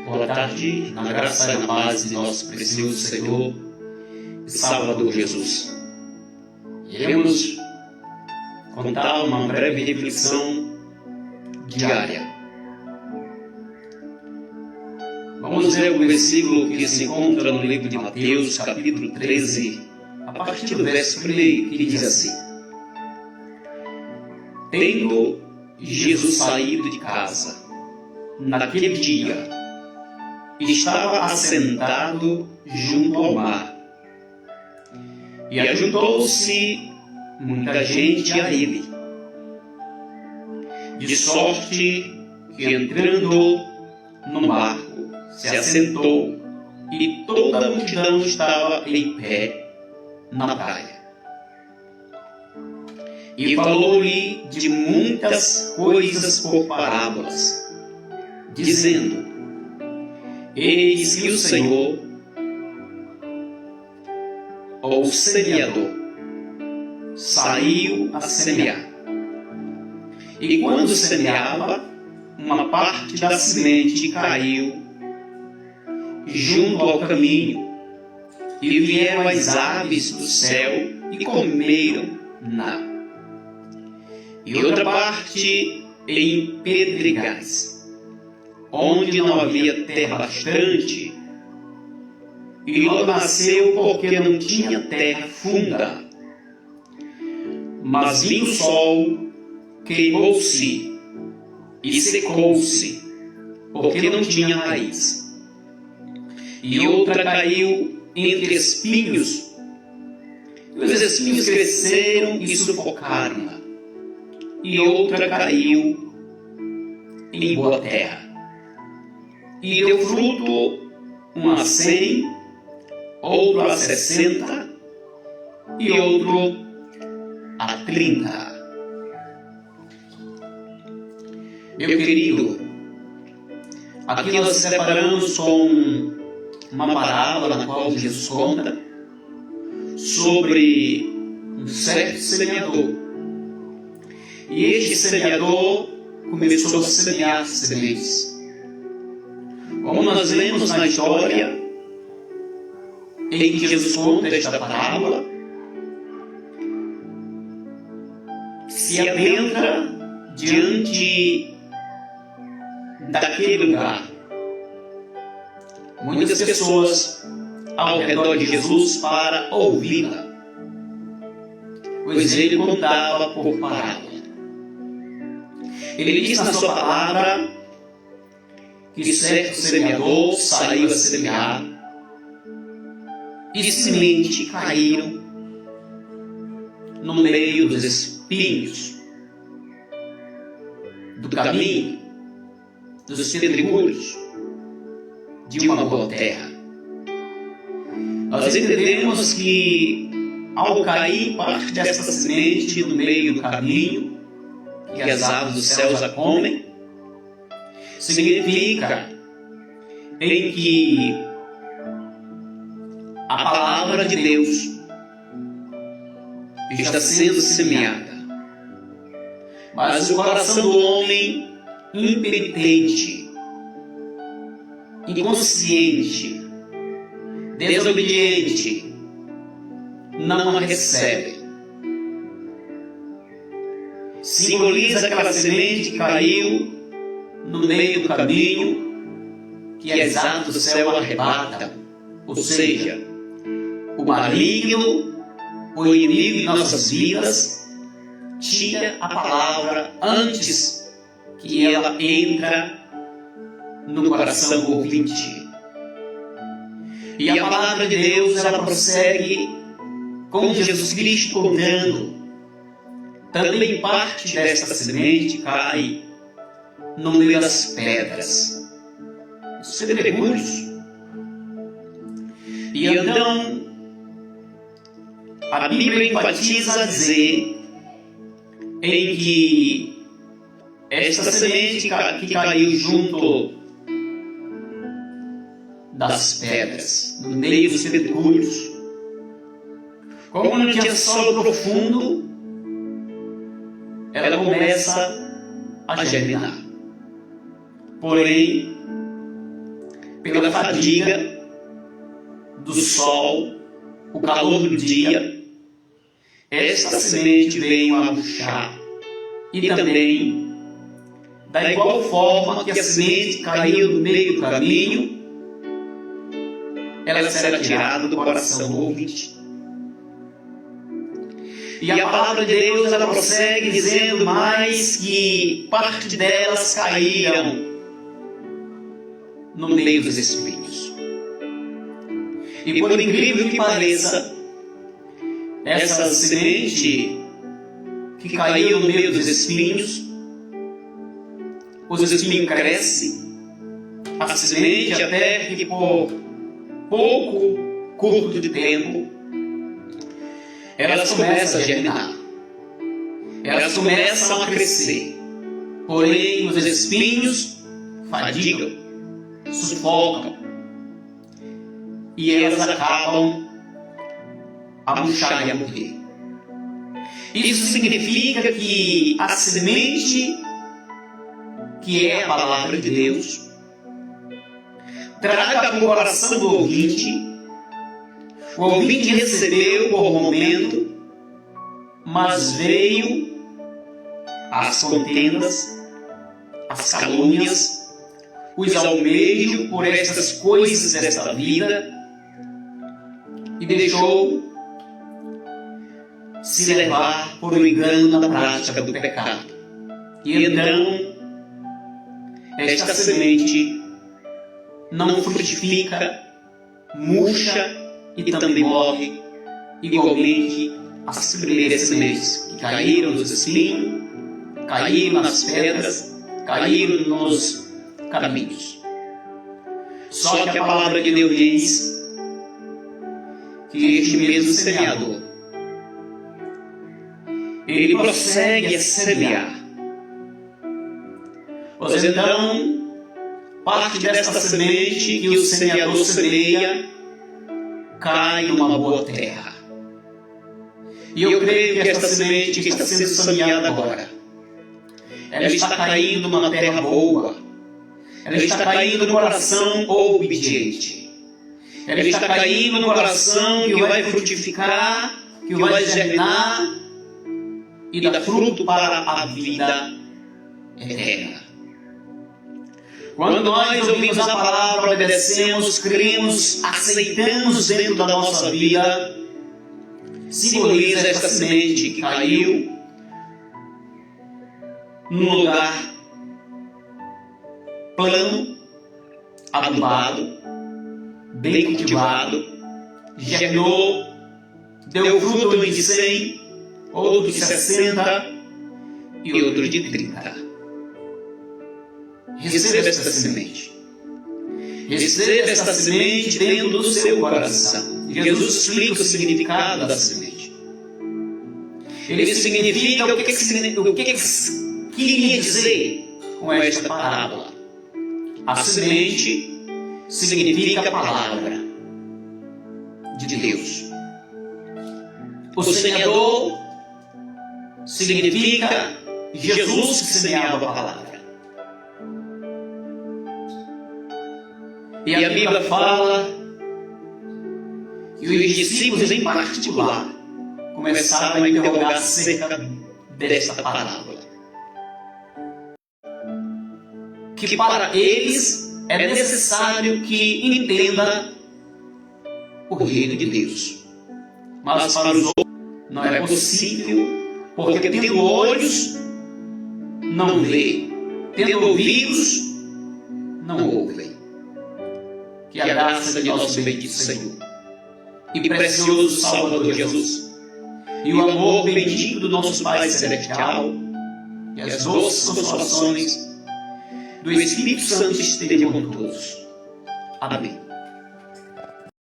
Boa tarde, na graça e na paz de nosso precioso Senhor e Salvador Jesus. Iremos contar uma breve reflexão diária. Vamos ler o versículo que se encontra no livro de Mateus, capítulo 13, a partir do verso 1, que diz assim: Tendo Jesus saído de casa, naquele dia, estava assentado junto ao mar, e ajuntou-se muita gente a ele, de sorte que, entrando no barco, se assentou, e toda a multidão estava em pé na praia. E falou-lhe de muitas coisas por parábolas, dizendo: Eis que o Senhor, ou semeador, saiu a semear. E quando semeava, uma parte da semente caiu junto ao caminho, e vieram as aves do céu e comeram-na. E outra parte em pedregais, onde não havia terra bastante, e logo nasceu porque não tinha terra funda. Mas vindo o sol, queimou-se e secou-se, porque não tinha raiz. E outra caiu entre espinhos, e os espinhos cresceram e sufocaram-na. E outra caiu em boa terra, e deu fruto, um a 100, outro a 60, e outro a 30. Meu querido, aqui nós nos deparamos com uma parábola na qual Jesus conta sobre um certo semeador. E este semeador começou a semear sementes. Como nós lemos na história em que Jesus conta esta parábola, se adentra diante daquele lugar. Muitas pessoas ao redor de Jesus para ouvi-la, pois ele contava por parábola. Ele diz na sua palavra que certo semeador saiu a semear, e semente caíram no meio dos espinhos do caminho, dos pedregulhos de uma boa terra. Nós entendemos que, ao cair parte dessa semente no meio do caminho, que as aves dos céus a comem, significa em que a palavra de Deus está sendo semeada, mas o coração do homem impenitente, inconsciente, desobediente, não a recebe. Simboliza aquela semente que caiu no meio do caminho, que as aves do céu arrebatam, ou seja, o maligno, o inimigo de nossas vidas, tira a palavra antes que ela entra no coração ouvinte. E a palavra de Deus, ela prossegue com Jesus Cristo contando: também parte desta semente cai no meio das pedras, os pedregulhos. E então a Bíblia enfatiza a dizer em que esta semente que caiu junto das pedras, no meio dos pedregulhos, como não tinha solo profundo, ela começa a germinar. Porém, pela fadiga do sol, o calor do dia, esta semente veio a murchar. E também, da igual forma que a semente caiu no meio do caminho, ela será tirada do coração do ouvinte. E a palavra de Deus, ela prossegue dizendo mais que parte delas caíram no meio dos espinhos. E por incrível que pareça, essa semente que caiu no meio dos espinhos, os espinhos crescem, a semente até que por pouco curto de tempo, elas começam a germinar, elas começam a crescer, porém os espinhos fadigam, sufocam, e elas acabam a murchar e a morrer. Isso significa que a semente, que é a palavra de Deus, traga para o coração do ouvinte. O ouvinte recebeu por um momento, mas veio as contendas, as calúnias, os almejos por estas coisas desta vida, e deixou se levar por um engano na prática do pecado. E então, esta semente não frutifica, murcha e também morre, igualmente as primeiras sementes que caíram nos espinhos, caíram nas pedras, caíram nos caminhos. Só que a palavra de Deus diz que este mesmo semeador, ele prossegue a semear. Pois então, parte desta semente que o semeador semeia cai numa boa terra. E eu creio que esta semente que está sendo semeada agora, ela está caindo numa terra boa, ela está caindo no coração obediente, ela está caindo no coração que vai frutificar, que vai germinar e dar fruto para a vida eterna. Quando nós ouvimos a palavra, obedecemos, cremos, aceitamos dentro da nossa vida, simboliza esta semente que caiu num lugar plano, adubado, bem cultivado, germinou, deu fruto de 100, outro de 60 e outro de 30. Receba esta semente. Receba esta semente dentro do seu coração. Jesus explica o significado da semente. Ele significa o que queria dizer com esta parábola. A semente significa a palavra de Deus. O semeador significa Jesus que semeava a palavra. E a Bíblia fala que os discípulos em particular começaram a interrogar acerca desta parábola. Que para eles é necessário que entenda o reino de Deus. Mas para os outros não é possível, porque tendo olhos, não vê, tendo ouvidos, não ouvem. Que a graça de nosso bendito Senhor e precioso Salvador Jesus, e o amor bendito do nosso Pai Celestial, e as doces consolações do Espírito Santo estejam com todos. Amém.